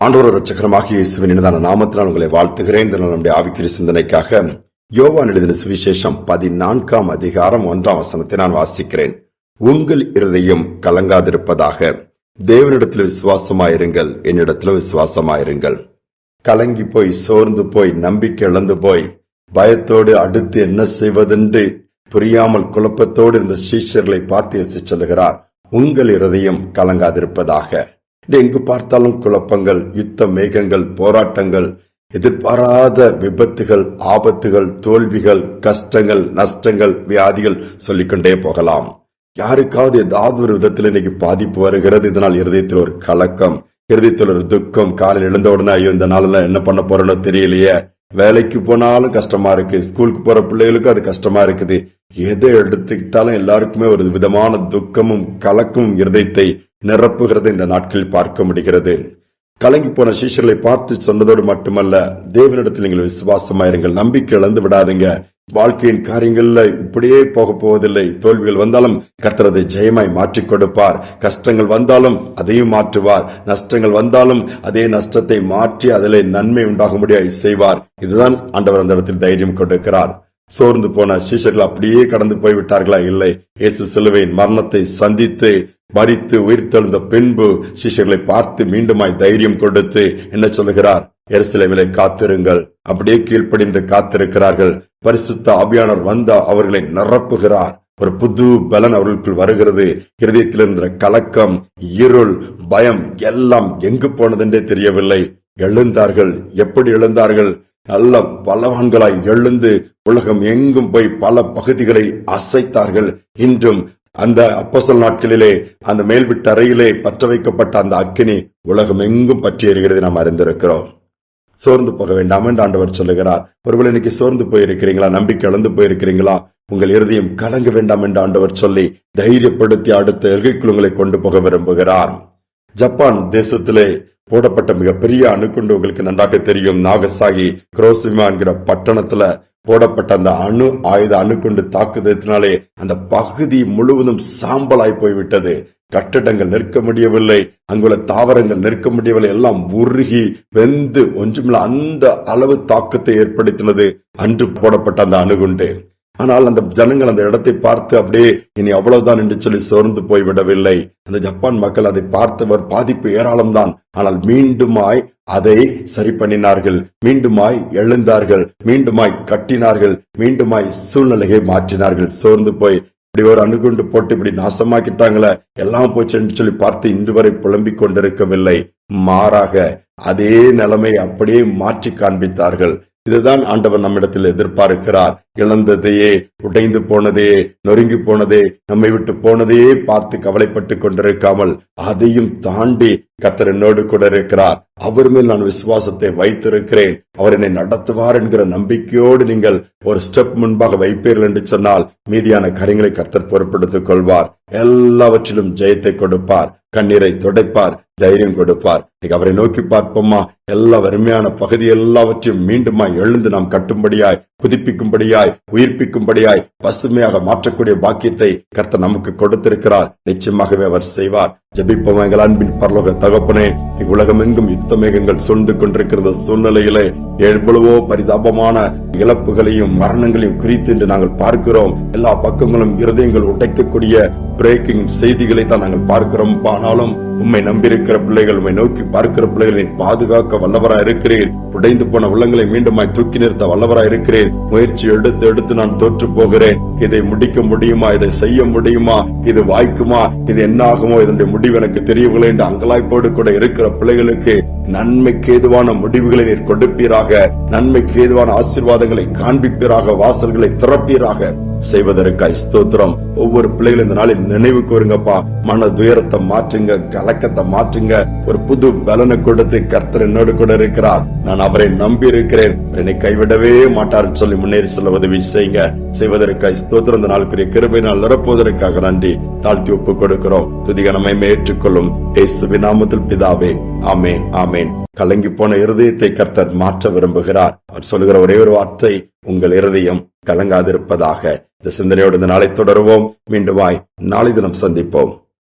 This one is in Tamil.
ஆண்டவர் இரட்சகருமாகிய இயேசுவின் இனிதான நாமத்தினால் உங்களை வாழ்த்துகிறேன். நம்முடைய ஆவிக்குரிய சிந்தனைக்காக யோவான் எழுதின சுவிசேஷம் 14 அதிகாரம் 1 நான் வாசிக்கிறேன். உங்கள் இருதயம் கலங்காதிருப்பதாக, தேவனிடத்தில் விசுவாசமாயிருங்கள், என்னிடத்திலும் விசுவாசமாயிருங்கள். கலங்கி போய், சோர்ந்து போய், நம்பிக்கை இழந்து போய், பயத்தோடு அடுத்து என்ன செய்வதென்று புரியாமல் குழப்பத்தோடு இருந்த சீஷர்களை பார்த்து சொல்லுகிறார், உங்கள் இருதயம் கலங்காதிருப்பதாக. எங்கு பார்த்தாலும் குழப்பங்கள், யுத்த மேகங்கள், போராட்டங்கள், எதிர்பாராத விபத்துகள், ஆபத்துகள், தோல்விகள், கஷ்டங்கள், நஷ்டங்கள், வியாதிகள் சொல்லிக்கொண்டே போகலாம். யாருக்காவது ஏதாவது ஒரு விதத்தில் இன்னைக்கு பாதிப்பு வருகிறது. இதனால் இருதயத்தில் ஒரு கலக்கம், இருதயத்தில் ஒரு துக்கம். காலையில் எழுந்த உடனே ஐயோ இந்த நாளெல்லாம் என்ன பண்ண போறோன்னு தெரியலையே, வேலைக்கு போனாலும் கஷ்டமா இருக்கு, ஸ்கூலுக்கு போற பிள்ளைகளுக்கும் அது கஷ்டமா இருக்குது. எதை எடுத்துக்கிட்டாலும் எல்லாருக்குமே ஒரு விதமான துக்கமும் கலக்கமும் இருதயத்தை நிரப்புகிறது இந்த நாட்களில் பார்க்க முடிகிறது. கலங்கி போன சீஷர்களை பார்த்து சொன்னதோடு மட்டுமல்ல, தேவனிடத்தில் நீங்கள் விசுவாசமாயிருங்கள், நம்பிக்கை இழந்து விடாதீங்க. வாழ்க்கையின் காரியங்கள்ல இப்படியே போக போவதில்லை. தோல்விகள் வந்தாலும் கர்த்தர் அதை ஜெயமாய் மாற்றிக் கொடுப்பார். கஷ்டங்கள் வந்தாலும் அதையும் மாற்றுவார். நஷ்டங்கள் வந்தாலும் அதே நஷ்டத்தை மாற்றி அதிலே நன்மை உண்டாகும்படியாய் செய்வார். இதுதான் ஆண்டவர் அந்த இடத்தில் தைரியம் கொடுக்கிறார். சோர்ந்து போன சீஷர்கள் அப்படியே கடந்து போய்விட்டார்களா? இல்லை. இயேசு சிலுவையின் மரணத்தை சந்தித்து மரித்து உயிர்த்தெழுந்த பின்பு சீஷர்களை பார்த்து மீண்டுமாய் தைரியம் கொடுத்து என்ன சொல்லுகிறார்? எருசலேமிலே காத்திருங்கள். அப்படியே கீழ்ப்படிந்து காத்திருக்கிறார்கள். பரிசுத்த ஆவியானவர் வந்த அவர்களை நிரப்புகிறார். ஒரு புது பலன் அவர்களுக்குள் வருகிறது. இருதயத்தில் இருந்த கலக்கம், இருள், பயம் எல்லாம் எங்கு போனதென்றே தெரியவில்லை. எழுந்தார்கள். எப்படி எழுந்தார்கள்? நல்ல பலவான்களாய் எழுந்து உலகம் எங்கும் போய் பல பகுதிகளை அசைத்தார்கள். இன்றும் அந்த அப்போஸ்தலர் நாட்களிலே அந்த மேல்விட்டு அறையிலே பற்ற வைக்கப்பட்ட அந்த அக்கினி உலகம் எங்கும் பற்றி எரிகிறது நாம் அறிந்திருக்கிறோம். சோர்ந்து போக வேண்டாம் என்று ஆண்டவர் சொல்லுகிறார். ஒருவேளை இன்னைக்கு சோர்ந்து போயிருக்கிறீங்களா? நம்பிக்கை இழந்து போயிருக்கிறீங்களா? உங்கள் இருதயம் கலங்க வேண்டாம் என்று ஆண்டவர் சொல்லி தைரியப்படுத்தி அடுத்த எல்கைக்குள் உங்களை கொண்டு போக விரும்புகிறார். ஜப்பான் தேசத்திலே போடப்பட்ட மிகப்பெரிய அணுகுண்டு உங்களுக்கு நன்றாக தெரியும். நாகசாகி குரோசிமா என்கிற பட்டணத்துல போடப்பட்ட அந்த அணுகுண்டு தாக்குதலினாலே அந்த பகுதி முழுவதும் சாம்பலாய் போய்விட்டது. கட்டடங்கள் நிற்க முடியவில்லை, அங்குள்ள தாவரங்கள் நிற்க முடியவில்லை, எல்லாம் உருகி வெந்து ஒன்றுமில்ல. அந்த அளவு தாக்கத்தை ஏற்படுத்தினது அன்று போடப்பட்ட அந்த அணுகுண்டு. ஆனால் அந்த ஜனங்கள் அந்த இடத்தை பார்த்து அப்படியே இனி அவ்வளவுதான் என்று சொல்லி சோர்ந்து போய்விடவில்லை. அந்த ஜப்பான் மக்கள் அதை பார்த்தவர் பாதிப்பு ஏராளம்தான். ஆனால் மீண்டுமாய் அதை சரி பண்ணினார்கள், மீண்டுமாய் எழுந்தார்கள், மீண்டுமாய் கட்டினார்கள், மீண்டுமாய் சூழ்நிலையை மாற்றினார்கள். சோர்ந்து போய் இப்படி ஒரு அணுகுண்டு போட்டு இப்படி நாசமாக்கிட்டாங்களே, எல்லாம் போச்சுன்னு சொல்லி பார்த்து இன்று வரை புலம்பிக் கொண்டிருக்கவில்லை. மாறாக அதே நிலைமை அப்படியே மாற்றி காண்பித்தார்கள். இதுதான் ஆண்டவர் நம்மிடத்தில் எதிர்பார்க்கிறார். இழந்ததையே, உடைந்து போனதே, நொறுங்கி போனதே, நம்மை விட்டு போனதையே பார்த்து கவலைப்பட்டு கொண்டிருக்காமல் அதையும் தாண்டி கர்த்தர் என்னோடு கூட இருக்கிறார், அவர் மேல் நான் விசுவாசத்தை வைத்திருக்கிறேன், அவர் என்னை நடத்துவார் என்கிற நம்பிக்கையோடு நீங்கள் ஒரு ஸ்டெப் முன்பாக வைப்பீர்கள் என்று சொன்னால் மீதியான காரியங்களை கர்த்தர் பொறுப்படுத்திக் கொள்வார். எல்லாவற்றிலும் ஜெயத்தை கொடுப்பார், கண்ணீரை துடைப்பார், தைரியம் கொடுப்பார். அவரை நோக்கி பார்ப்போமா? எல்லா வறுமையான பகுதி எல்லாவற்றையும் மீண்டுமாய் எழுந்து நாம் கட்டும்படியாய், புதுப்பிக்கும்படியாய், உயிர்ப்பிக்கும்படியாய், பசுமையாக மாற்றக்கூடிய பாக்கியத்தை கர்த்தர் நமக்கு கொடுத்திருக்கிறார். நிச்சயமாகவே அவர் செய்வார். ஜெபிப்போம். எங்கள் அன்பின் பரலோக தகப்பனே, உலகம் எங்கும் யுத்த மேகங்கள் சூழ்ந்து கொண்டிருக்கிற சூழ்நிலையிலே எவ்வளவோ பரிதாபமான இழப்புகளையும் மரணங்களையும் குறித்து இன்று நாங்கள் பார்க்கிறோம். எல்லா பக்கங்களும் இருதயங்கள் உடைக்கக்கூடிய பிரேக்கிங் செய்திகளை தான் நாங்கள் பார்க்கிறோம். ஆனாலும் உம்மை நம்பியிருக்கிற பிள்ளைகள், உம்மை நோக்கி பார்க்கிற பிள்ளைகளை பாதுகாக்க வல்லவராய் இருக்கிறேன். உடைந்து போன உள்ளங்களை மீண்டுமாய் தூக்கி நிறுத்த வல்லவராய் இருக்கிறேன். முயற்சி எடுத்து நான் தோற்று போகிறேன். இதை முடிக்க முடியுமா? இதை செய்ய முடியுமா? இது வாய்க்குமா? இது என்ன ஆகுமோ? இதனுடைய முடிவு எனக்கு தெரியவில்லை என்று அங்கலாய்ப்போடு கூட இருக்கிற பிள்ளைகளுக்கு நன்மைக்கு ஏதுவான முடிவுகளை நீர் கொடுப்பீராக, நன்மைக்கு ஏதுவான ஆசீர்வாதங்களை காண்பிப்பீராக, வாசல்களை திறப்பீராக. செய்வதற்காய் ஸ்தோத்திரம். ஒவ்வொரு பிள்ளைகளும் இந்த நாளில் நினைவு கூறுங்கப்பா. மன துயரத்தை மாற்றுங்க, கலக்கத்தை மாற்றுங்க, ஒரு புது பலனை கொடுத்து கர்த்தர் என்னோடு கூட இருக்கிறார், நான் அவரை நம்பி இருக்கிறேன், என்னை கைவிடவே மாட்டார் சொல்லி முன்னேறி செல்ல உதவி செய்யுங்க. செய்வதற்காய் ஸ்தோத்திரம். இந்த நாளுக்குரிய கிருபை நாள் நிரப்புவதற்காக நன்றி. தாழ்த்தி ஒப்பு கொடுக்கிறோம். துதிகனமை ஏற்றுக்கொள்ளும் இயேசுவின் நாமத்தில் பிதாவே, ஆமேன், ஆமேன். கலங்கி போன இருதயத்தை கர்த்தர் மாற்ற விரும்புகிறார். அவர் சொல்லுகிற ஒரே ஒரு வார்த்தை, உங்கள் இருதயம் கலங்காதிருப்பதாக. இந்த சிந்தனையோடு இந்த நாளை தொடருவோம். மீண்டுமாய் நாளை தினம் சந்திப்போம்.